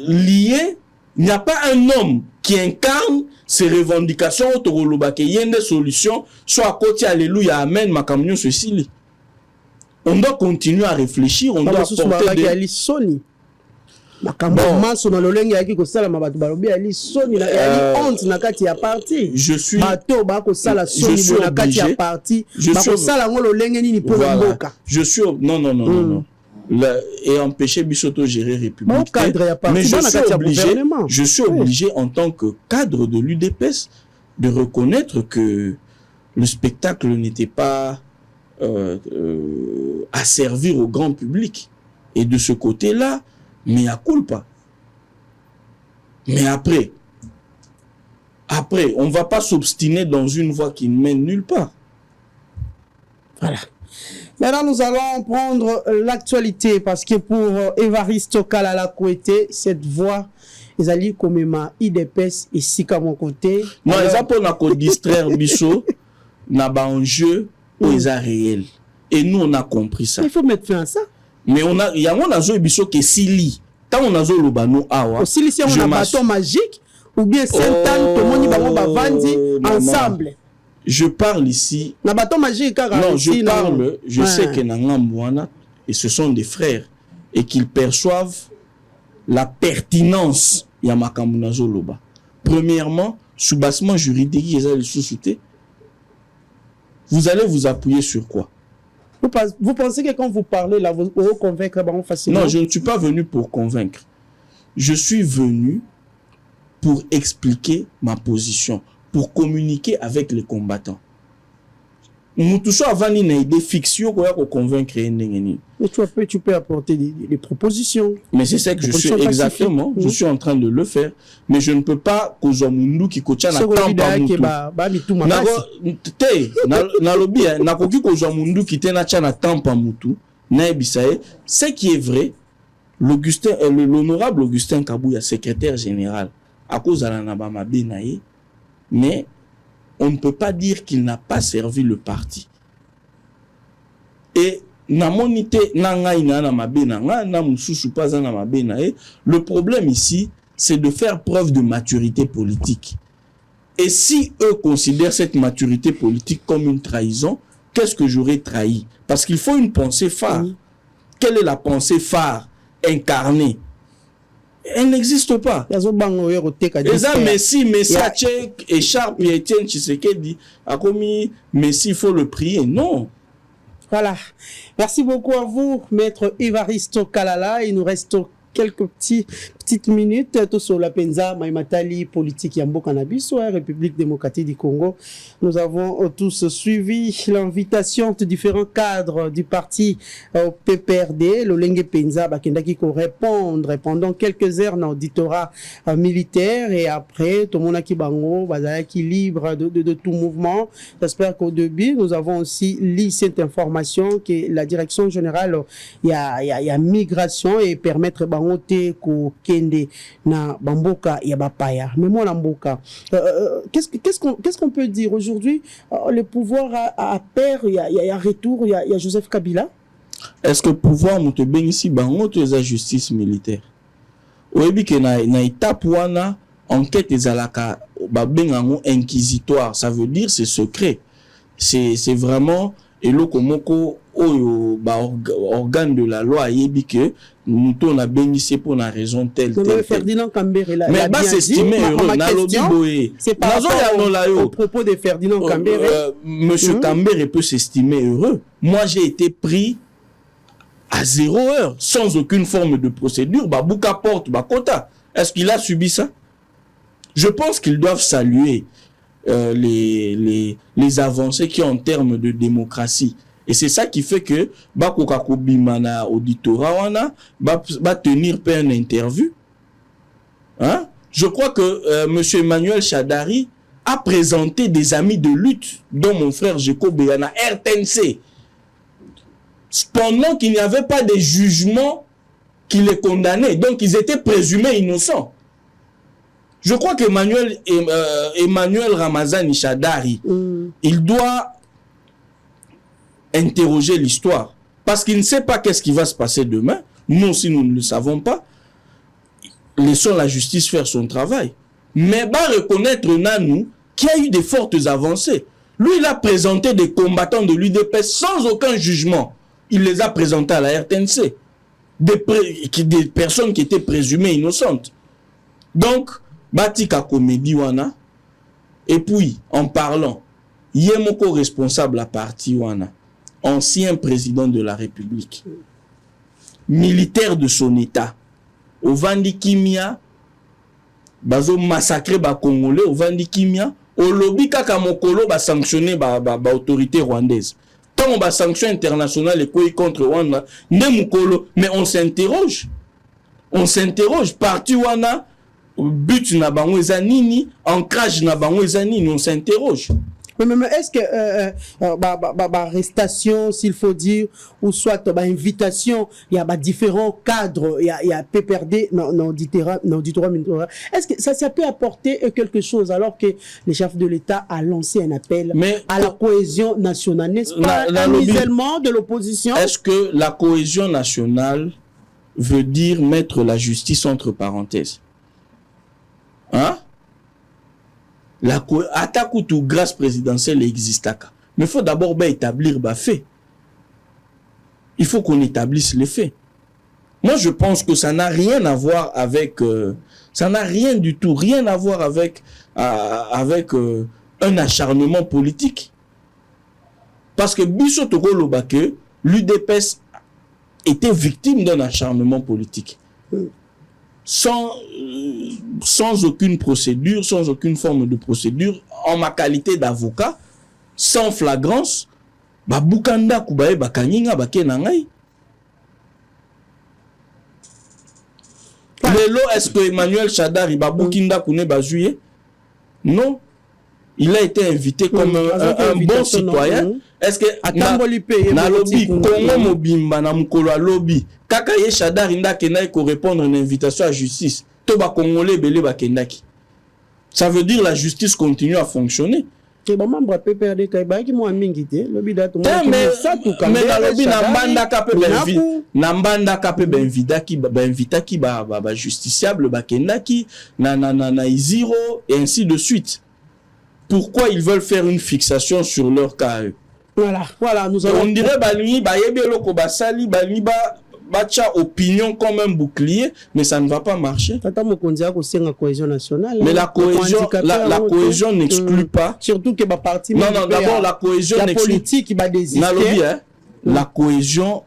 liées. Il n'y a pas un homme qui incarne ces revendications il y a des solutions, soit à côté, alléluia, amen, makamnyo, ceci. On doit continuer à réfléchir, on doit porter des... Je suis non. Et empêcher Bissoto gérer République. Mais je suis obligé en tant que cadre de l'UDPS de reconnaître que le spectacle n'était pas à servir au grand public. Et de ce côté-là, mais à culpa. Mais après, on ne va pas s'obstiner dans une voie qui ne mène nulle part. Voilà. Maintenant, nous allons prendre l'actualité parce que pour Évariste Kalala Kouete, cette voix, ils allaient comme ma IDPS ici à mon côté. Non, ils ont pour distraire Bissot, n'a pas un jeu où ils sont réels. Et nous, on a compris ça. Il faut mettre fin à ça. Mais il y a un jeu Bissot qui est Sili. Tant on a joué le banou awa. Sili, si on a un bâton magique ou bien Saint-Anne, tout le monde va vendre ensemble. Je parle ici. Non, je parle, je sais que Nangambouana, et ce sont des frères, et qu'ils perçoivent la pertinence Yamakamunazo Loba. Premièrement, soubassement juridique, vous allez vous appuyer sur quoi? Vous pensez que quand vous parlez là, vous convaincre facilement? Non, je ne suis pas venu pour convaincre. Je suis venu pour expliquer ma position, pour communiquer avec les combattants. mutuso avani na idée fixe yo ko ya ko convaincre ndengeni. Mais tu peux apporter des propositions. Mais c'est ça que je suis exactement, je suis en train de le faire, mais je ne peux pas kozwa mundu ki kocha na tampa mutu. Na lobi na koki kozwa mundu ki te na cha na tampa mutu na ebisaye. Ce qui est vrai, l'honorable Augustin Kabouya, secrétaire général, à cause de la Nabama Benaye, mais on ne peut pas dire qu'il n'a pas servi le parti. Et le problème ici, c'est de faire preuve de maturité politique. Et si eux considèrent cette maturité politique comme une trahison, qu'est-ce que j'aurais trahi? Parce qu'il faut une pensée phare. Quelle est la pensée phare incarnée? Elle n'existe pas. Et ça, Messi, Tchèque, Écharpe, Etienne Tshisekedi, a commis Messi, il faut le prier. Non. Voilà. Merci beaucoup à vous, maître Evaristo Kalala. Il nous reste quelques petites minutes tout sur la penza maimatali politique yambo cannabis République démocratique du Congo. Nous avons tous suivi l'invitation de différents cadres du parti au PPRD, le Lengue Penza bakendaki ko répondre pendant quelques heures dans l'auditorat militaire et après tout le monde qui bango bazalaki libre de tout mouvement. J'espère qu'au début nous avons aussi lu cette information que la direction générale il y a migration et permettre bangote ko na bamboka ya bapaya mais moi mboka qu'est-ce qu'on peut dire aujourd'hui le pouvoir a peur il y a retour il y a Joseph Kabila. Est-ce que pouvoir muto benisi bango to za justice militaire oyebi ke na étape wana enquête ezalaka ba bengango inquisitoire, ça veut dire c'est secret, c'est vraiment eloko moko oyo ba organe de la loi yebi que nous on a bénissé pour une raison telle. Ferdinand Kambere là. Mais bah s'estimer heureux. C'est pas au propos de Ferdinand Kambere. Monsieur Kambere peut s'estimer heureux. Moi j'ai été pris à 0 heure, sans aucune forme de procédure. Bah bouka porte, bah quota. Est-ce qu'il a subi ça? Je pense qu'ils doivent saluer les avancées qu'il y a en termes de démocratie. Et c'est ça qui fait que Bakoka Bimana auditorat va tenir une interview. Hein? Je crois que M. Emmanuel Chadari a présenté des amis de lutte, dont mon frère Jeko Beyana, RTNC. Pendant qu'il n'y avait pas de jugement qui les condamnait. Donc ils étaient présumés innocents. Je crois qu'Emmanuel Ramazani Chadari, il doit interroger l'histoire. Parce qu'il ne sait pas qu'est-ce qui va se passer demain. Nous aussi, nous ne le savons pas. Laissons la justice faire son travail. Mais va reconnaître Nanou qu'il y a eu des fortes avancées. Lui, il a présenté des combattants de l'UDPS sans aucun jugement. Il les a présentés à la RTNC. Des personnes qui étaient présumées innocentes. Donc, Batika Comédie Wana. Et puis, en parlant, Yemoko responsable à parti Wana. Ancien président de la République, militaire de son état, au Vandi Kimia, bazo massacré ba Congolais, au Vandi Kimia, au lobby kaka mokolo ba sanctionné ba autorité rwandaise. Tant ba sanction internationale et contre Rwanda, ne mokolo, mais on s'interroge, parti wana, but na bango ezanini, ancrage na bango ezanini, on s'interroge. Mais est-ce que arrestation, s'il faut dire, ou soit invitation, il y a différents cadres, il y a PPRD, non, est-ce que ça peut apporter quelque chose alors que le chef de l'État a lancé un appel à la cohésion nationale, n'est-ce pas un isolement de l'opposition? Est-ce que la cohésion nationale veut dire mettre la justice entre parenthèses? Hein? La attaque ou tout grâce présidentielle existe. Mais il faut d'abord établir les faits. Il faut qu'on établisse les faits. Moi, je pense que ça n'a rien à voir avec... ça n'a rien du tout, rien à voir avec un acharnement politique. Parce que Bisso Toko Lobake, l'UDPS était victime d'un acharnement politique. Sans aucune procédure, sans aucune forme de procédure, en ma qualité d'avocat, sans flagrance, ba bukanda kubaye bakanginga bakena ngai. Lelo, est-ce que Emmanuel Chadari ba bukinda kune bazuye? Non. Il a été invité comme un bon citoyen. Est-ce que na lobby Congo mobimba na mukolo lobby kaka ye Chadari ndakena ko répondre à une invitation à justice. To ba congolais belé ba kendaki. Ça veut dire la justice continue à fonctionner. Mais na lobby na mbanda kape invitaki ba justiciable ba kendaki na Iziro et ainsi de suite. Pourquoi ils veulent faire une fixation sur leur cas? Voilà, nous allons... On dirait balini ba yebelo ko basali balini bacha opinion comme un bouclier, mais ça ne va pas marcher. Mais la cohésion n'exclut pas. Surtout que parti. Non, d'abord la cohésion politique la cohésion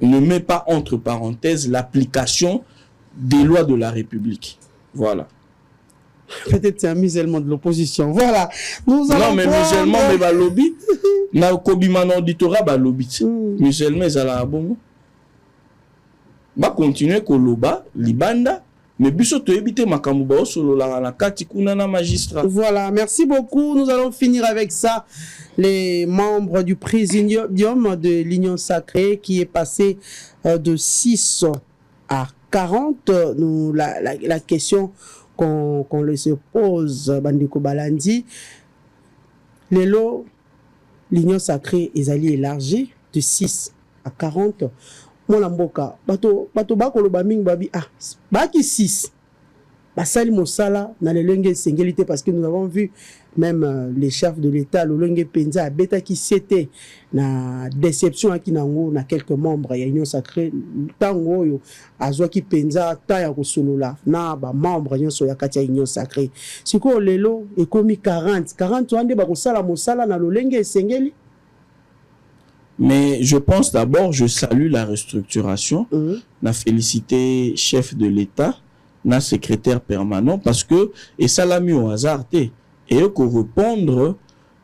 ne met pas entre parenthèses l'application des lois de la République. Voilà. Peut-être c'est un musulman de l'opposition. Voilà. Nous allons non, mais musulman, mais ba lobby. Na kobima na auditorat ba lobby. Musulman ezala bongo. Ba continuer koloba libanda. Mais biso to ebite makambo ba solo la kati kuna na magistrat. Voilà, merci beaucoup. Nous allons finir avec ça. Les membres du présidium de l'Union Sacrée qui est passé de 6 à 40. Nous, la question qu'on se pose, Bandeko Balandi, l'Union Sacrée est allée élargie de 6 à 40. Mon amboka, bato bakolo baming babi baki 6. Basali mosala na lelenge singélité parce que nous avons vu même les chefs de l'État lolenge penza beta qui c'était na déception aki nango na quelques membres ya Union Sacrée tango yo azwa ki penza ta ya kosolola na ba membres nyonso ya kati ya Union Sacrée. Siko lelo ekomi 40 wande ba kosala mosala na lolenge singeli. Mais je pense d'abord, je salue la restructuration, na félicité chef de l'État, na secrétaire permanent, parce que, et ça l'a mis au hasard, et qu'on répondre,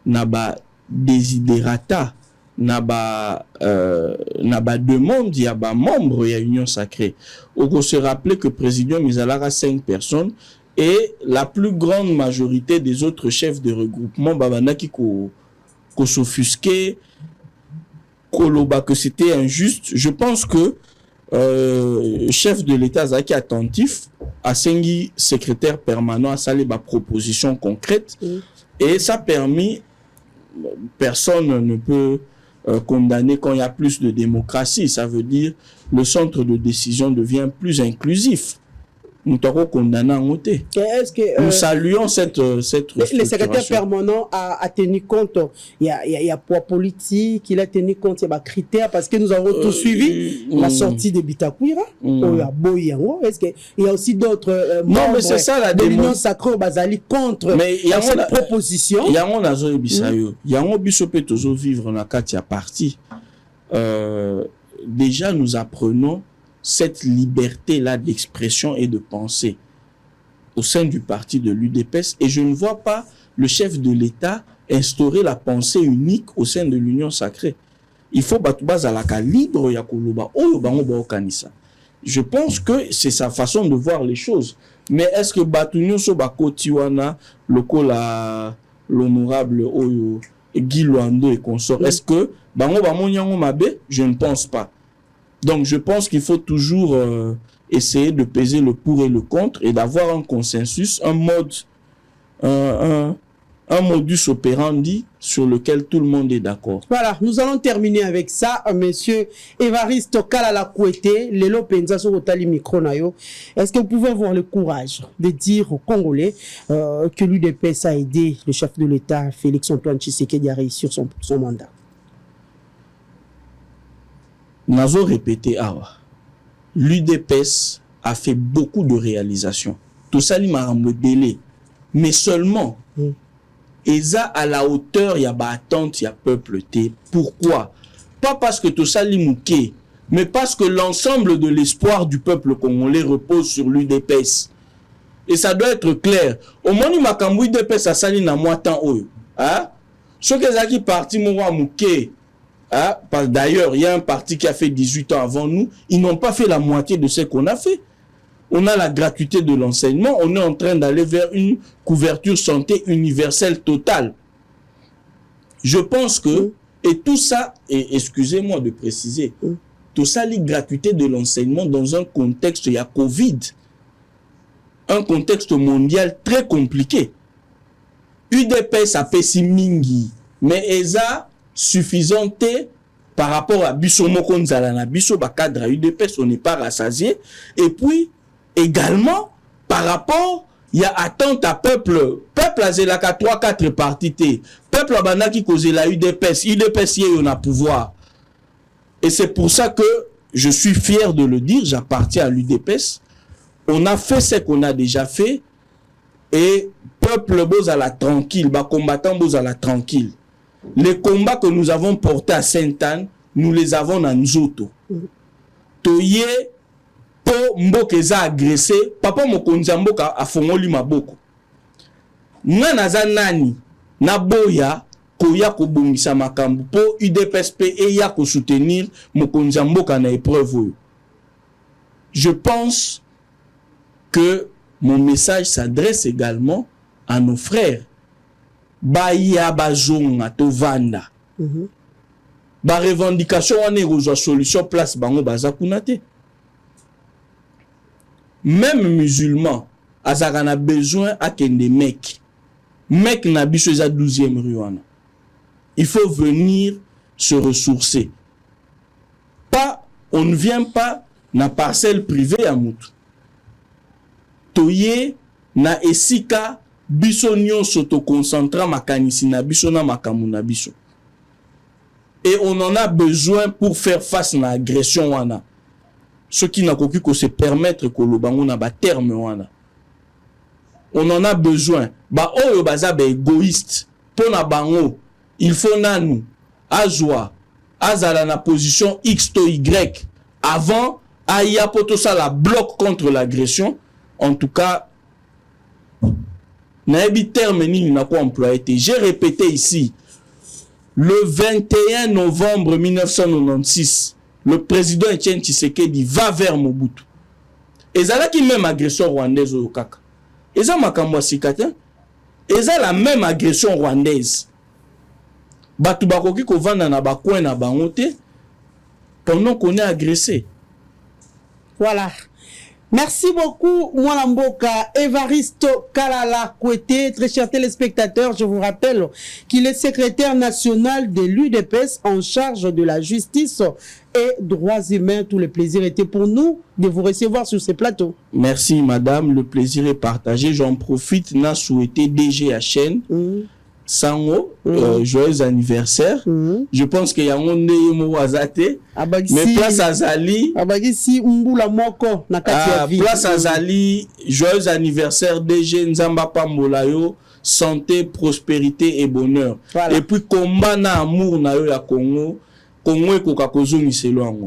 na ba desiderata, na ba demande, il y a ba membre, il y a Union Sacrée. On se rappelait que président Mizalara 5 personnes, et la plus grande majorité des autres chefs de regroupement, babanaki ko s'offusquer, Koloba, que c'était injuste. Je pense que chef de l'État Zaki attentif à Sengi, secrétaire permanent, à saluer ma proposition concrète et ça a permis, personne ne peut condamner quand il y a plus de démocratie. Ça veut dire le centre de décision devient plus inclusif. Nous t'avons condamné en ôté. Nous saluons cette restructuration. Le secrétaire permanent a tenu compte, il y a poids politique, il a tenu compte, il y a des critères, parce que nous avons tout suivi la sortie de Bitakwira, est-ce qu'il y a aussi d'autres membres mais c'est ça, la de l'Union Sacrée Bazali contre cette proposition? Il y a un azo ebisayo, il y a un bisopé tozo vivre na katia parti. Déjà nous apprenons cette liberté-là d'expression et de pensée au sein du parti de l'UDPS, et je ne vois pas le chef de l'État instaurer la pensée unique au sein de l'Union Sacrée. Il faut batoubaza la libre ya koloba oyo bango ba okanisa. Je pense que c'est sa façon de voir les choses. Mais est-ce que batunyo so ba kotiwana lokola l'honorable oyo Guy Luando et consort, est-ce que bango ba monyango mabe? Je ne pense pas. Donc je pense qu'il faut toujours essayer de peser le pour et le contre et d'avoir un consensus, un modus operandi sur lequel tout le monde est d'accord. Voilà, nous allons terminer avec ça. Monsieur Évariste Kalala Kouete, Lelo Penza Sorotali Mikronayo. Est-ce que vous pouvez avoir le courage de dire aux Congolais que l'UDPS a aidé le chef de l'État, Félix-Antoine Tshisekedi, à réussir son mandat? Nazo répété, l'UDPS a fait beaucoup de réalisations. Tout ça, il m'a délai. Mais seulement, Eza à la hauteur, il y a attente, il y a peuple. Pourquoi? Pas parce que tout ça, il mais parce que l'ensemble de l'espoir du peuple congolais repose sur l'UDPS. Et ça doit être clair. Au moment où l'UDPS a sali na moi tant haut, Ce que qui parti Moura Mouké, d'ailleurs, il y a un parti qui a fait 18 ans avant nous, ils n'ont pas fait la moitié de ce qu'on a fait. On a la gratuité de l'enseignement, on est en train d'aller vers une couverture santé universelle totale. Je pense que, et tout ça, et excusez-moi de préciser, tout ça, la gratuité de l'enseignement dans un contexte, il y a Covid, un contexte mondial très compliqué. UDPS a pesi mingi, mais eza suffisante par rapport à Bissomo Konzala na Bisso cadre à UDPS, on n'est pas rassasié. Et puis, également, par rapport, il y a attente à peuple a zelaka 3-4 partis, peuple a banaki cause la UDPS y on a pouvoir. Et c'est pour ça que je suis fier de le dire, j'appartiens à l'UDPS. On a fait ce qu'on a déjà fait et peuple beau à la tranquille, combattant beau à la tranquille. Les combats que nous avons portés à Sainte-Anne, nous les avons dans Nzoto. Toye po mboke za agressé, papa mokonzi mboka a fongoli maboko. Nana za nani na boya koya ko bongisa makambu po UDPSP et ya ko soutenir mokonzi mboka na épreuve. Je pense que mon message s'adresse également à nos frères. Baya bazonga tovanda. Ba revendication on est solution place bango bazakunate. Même musulman azaka na besoin à kende mec na biso za 12e rue wana. Il faut venir se ressourcer. Pas on ne vient pas na parcelle privée à mutu. Toye na esika biso nyonso to concentra makanisi na biso na makamu na biso. Et on en a besoin pour faire face à l'agression wana. Ce qui n'a qu'aucun que se permettre que le bango na ba terme wana. On en a besoin. Ba oyo baza ba égoïste. Pour na bango, il faut nanou azwa azala na position X to Y avant aya poto ça la bloc contre l'agression. En tout cas, naebi terme ni na quoi employé. J'ai répété ici. Le 21 novembre 1996, le président Etienne Tshisekedi va vers Mobutu. Et ça là qui même agression rwandaise au Kaka. Et ça makambo sikata. Et ça la même agression rwandaise. Batu bakoki ko vanda na bakwen na bangote pendant qu'on est agressé. Voilà. Merci beaucoup, Mwanamboka. Évariste Kalala Kouete, très chers téléspectateurs, je vous rappelle qu'il est secrétaire national de l'UDPS en charge de la justice et droits humains. Tout le plaisir était pour nous de vous recevoir sur ce plateau. Merci, madame. Le plaisir est partagé. J'en profite, n'a souhaité DGHN. Sango, joyeux anniversaire. Je pense qu'il y a un mais place à Zali. Place à Zali, joyeux anniversaire DG Nzamba Pambolayo, santé, prospérité et bonheur. Voilà. Et puis combat na amour na yo ya Congo.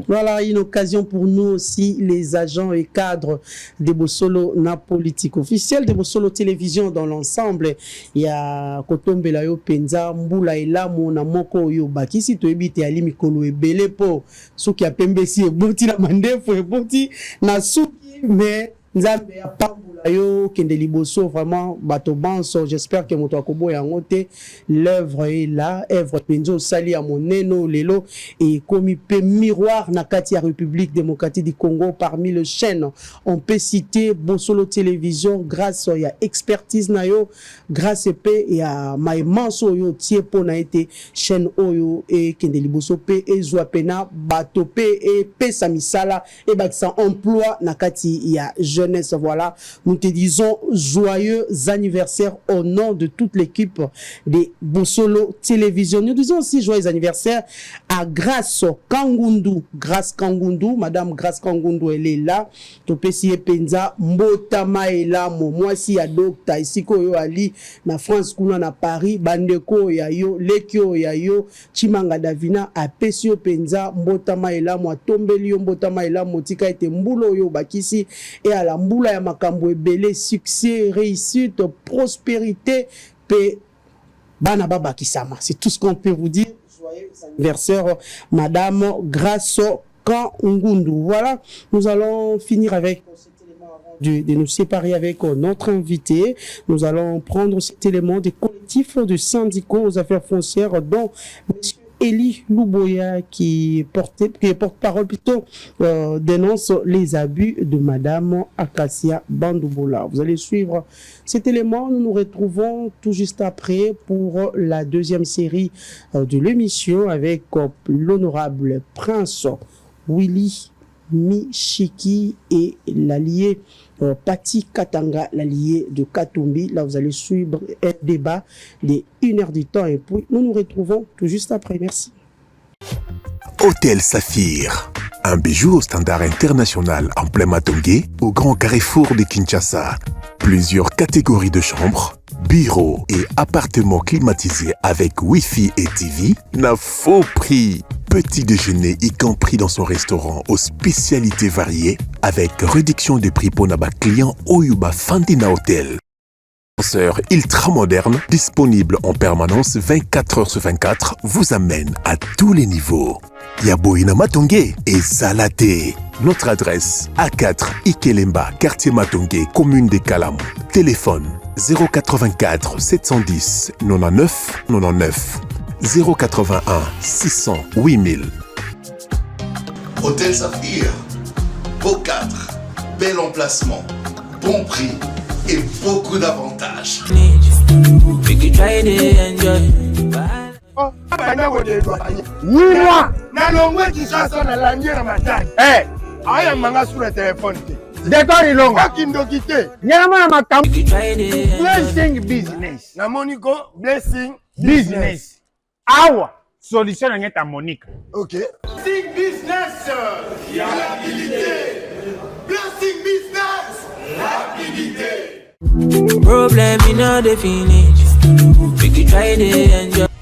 Voilà une occasion pour nous aussi, les agents et cadres de Bossolo na politique officielle, de Bossolo télévision dans l'ensemble. Il y a Kotombela yo Penza, Mbula Elamo na moko yo bakisi to ebite ali mikolo ebele po soki apembesi eboti na mandefo eboti na suki mais Nzambe ya pambula yo kende liboso vraiment bato banso. J'espère que moto akobo yango te. L'œuvre est là, œuvre penzo sali à moneno lelo et comme pe miroir na kati ya République démocratique du Congo. Parmi les chaînes on peut citer Bossolo télévision grâce à expertise na yo, grâce pe ya maimanso yo tie po na été chaîne oyo et kende liboso pe ezwa pena bato pe et pe samisala et bakisa emploi na kati ya jeunesse. Voilà, nous te disons joyeux anniversaire au nom de toute l'équipe de Bossolo Télévision. Nous disons aussi joyeux anniversaire à Grace Kangundu. Grace Kangundu, madame Grace Kangundu, elle est là. Topesi Penza, Mbotama est là. Moi, si ya docteur, ici, ko ali, na France, kuna na Paris, Bandeko ya yo, Lekio ya yo, Chimanga Davina, a Pesio Penza, Mbotama est là, moi, Tombelio, Mbotama est là, Motika ete Mbulo yo, Bakisi, et à la Mboula ya makambo ebele, succès, réussite, prospérité, paix. Bana Baba Kisama. C'est tout ce qu'on peut vous dire. Joyeux anniversaire, Madame Grasso Kangundu. Voilà, nous allons finir avec cet élément avant de nous séparer avec notre invité. Nous allons prendre cet élément des collectifs de syndicats aux affaires foncières, dont M. Eli Louboya, qui est porte-parole plutôt, dénonce les abus de Madame Acacia Bandouboula. Vous allez suivre cet élément. Nous nous retrouvons tout juste après pour la deuxième série de l'émission avec l'honorable Prince Willy Michiki et l'allié Pati Katanga, l'allié de Katumbi. Là, vous allez suivre un débat de 1 heure du temps et puis nous nous retrouvons tout juste après. Merci. Hôtel Saphir, un bijou au standard international en plein Matongé, au grand carrefour de Kinshasa. Plusieurs catégories de chambres, bureaux et appartements climatisés avec Wi-Fi et TV, n'a faux prix. Petit déjeuner y compris dans son restaurant aux spécialités variées avec réduction de prix pour naba client Oyuba Fandina Hotel. Ascenseur ultra moderne, disponible en permanence 24 heures sur 24, vous amène à tous les niveaux. Yaboina Matongé et Zalaté. Notre adresse A4 Ikelemba, quartier Matongé, commune des Kalam. Téléphone 084 710 99 99. 081 600 8000. Hôtel Saphir, beau cadre, bel emplacement, bon prix et beaucoup d'avantages. We can try to enjoy. Moi, na longwe Kinshasa na landier na matani. Aya manga sur le téléphone. D'accord, ilongo. Akindo kite. Nyama na makambo. We can try to Blessing business. Na Monico, blessing business. Awa, solution na ngeta Monica. Ok. Blessing business. Fiabilité. Blessing business. Rapidité. problem in the finish. We can try to enjoy.